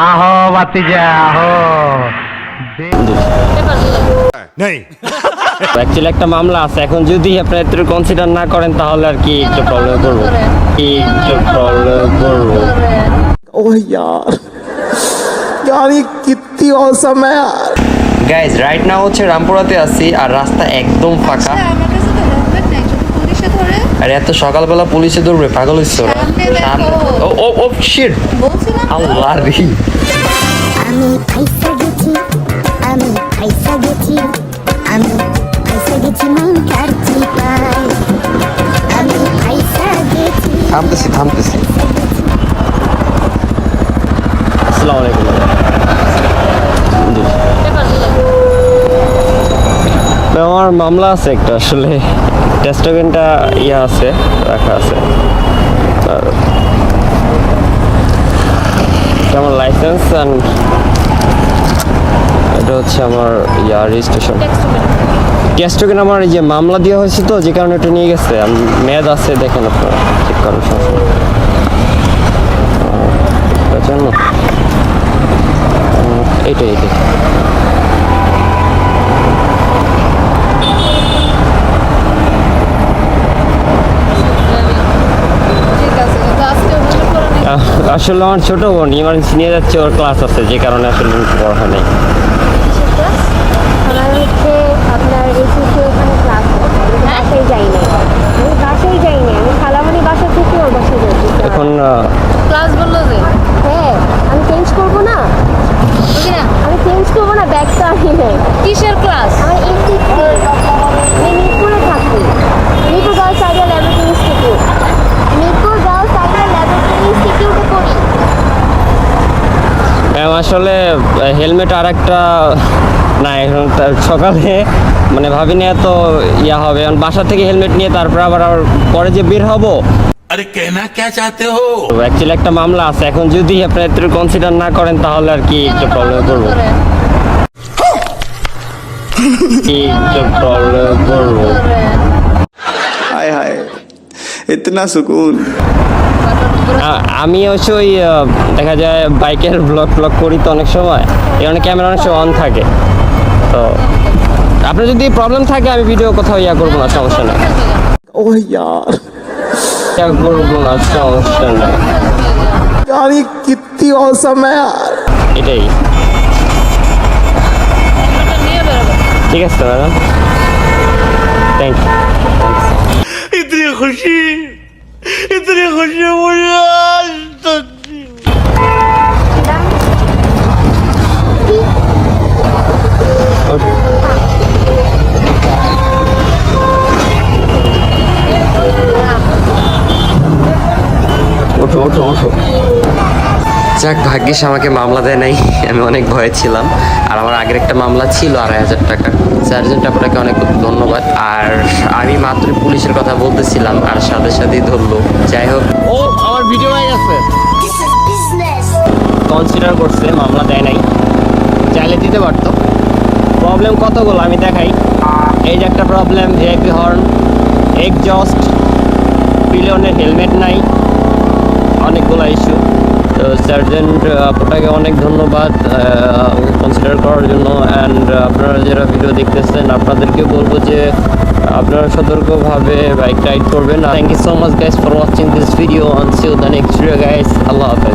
আহো বাতিজা আহো। नहीं অ্যাকচুয়ালি একটা মামলা আছে, এখন যদি আপনারা একটু কনসিডার না করেন তাহলে আর কি একটু প্রবলেম করবো, ओह यार यार ये कितनी औसम है यार। গাইজ রাইট নাও হচ্ছে রামপুরাতে আছি আর রাস্তা একদম ফাঁকা। আমার কাছে তো হেলমেট নাই, যদি পুলিশে ধরে আর এত সকালবেলা পুলিশে ধরবে, পাগল হইছ? সামনে দেখো। ও ও ও শিট, বলছিলাম তো। আল্লাহ রে। আমি ফাইসা গেছি, আমি ফাইসা গেছি, আমি ফাইসা গেছি মন কাটছি পাই, আমি ফাইসা গেছি। থামতেছি। আসসালামু আলাইকুম। আমার মামলা আছে একটা, আসলে টেস্টোগেনটা আছে, রাখা আছে। আর আমার লাইসেন্স অ্যান্ড এটা হচ্ছে আমার রেজিস্ট্রেশন। টেস্টোগেন আমার এই যে মামলা দেওয়া হয়েছে তো, যে কারণে এটা নিয়ে গেছে। মেয়াদ আছে, দেখেন আপনারা চেক করার সমস্যা জন্য এইটাই ঠিক আছে, তো আজকে ওখানে পড়া নেই। আসলে আমার ছোট বোন ইমার্জেন্সি নিয়ে যাচ্ছে, ওর ক্লাস আছে, যে কারণে আসলে পড়া হয় নাই। আমার হচ্ছে আপনার এসিতে ওখানে ক্লাস আছে, আমি বাসায় যাই না, আমি খালামণি বাসা থেকে ওর বাসায় যাচ্ছি। এখন ক্লাস বললো যে হ্যাঁ আমি চেঞ্জ করবো না, বুঝি না ব্যাগ তো আমি নেই। কিসের ক্লাস? আমার এসি আমি মিরপুরে থাকি, Mirpur girls idea laboratory institute, Mirpur girls idea laboratory ইনস্টিটিউটে পড়ি। ম্যাম আসলে হেলমেট আর একটা না, এখন সকালে মানে ভাবিনি এত হবে, এখন বাসা থেকে হেলমেট নিয়ে তারপর আবার পরে যে বের হবো। अरे कहना क्या चाहते हो? অ্যাকচুয়ালি একটা মামলা আছে, এখন যদি আপনারা একটু কনসিডার না করেন তাহলে আর কি একটু প্রবলেম করবো। हाय हाय इतना सुकून। আমি হচ্ছে ওই দেখা যায় বাইকের ব্লগ করি তো অনেক সময়, এই অনেক ক্যামেরা অনেক সময় অন থাকে, তো আপনার যদি প্রবলেম থাকে আমি ভিডিও কোথাও করবো না, সমস্যা নেই। ओह यार করবো না, সমস্যা নেই। यार ये कितनी औसम है यार। এটাই নিয়ে বেরোবো। ঠিক আছে ম্যাডাম, থ্যাংক ইউ। इतनी खुशी मुझे आज तक ওঠো। যাক, ভাগ্যিস আমাকে মামলা দেয় নাই, আমি অনেক ভয়ে ছিলাম। আর আমার আগের একটা মামলা ছিল 2,500 টাকা। যার জন্য আপনাকে অনেক ধন্যবাদ। আর আমি মাত্র পুলিশের কথা বলতেছিলাম আর সাথেই ধরলো। যাই হোক, ও আমার ভিডিও হয়ে গেছে, কনসিডার করছে, মামলা দেয় নাই, চাইলে দিতে পারতো। প্রবলেম কতগুলো আমি দেখাই। এই যে একটা প্রবলেম, ভিআইপি হর্ন, এক্সজস্ট, পিলিয়নের হেলমেট নাই, অনেকগুলো ইস্যু। তো সার্জেন্ট আপনাকে অনেক ধন্যবাদ কনসিডার করার জন্য। অ্যান্ড আপনারা যারা ভিডিও দেখতেছেন আপনাদেরকে বলবো যে আপনারা সতর্কভাবে বাইক রাইড করবেন। Thank you so much guys for watching this video, on see you the next video guys, আল্লাহ হাফেজ।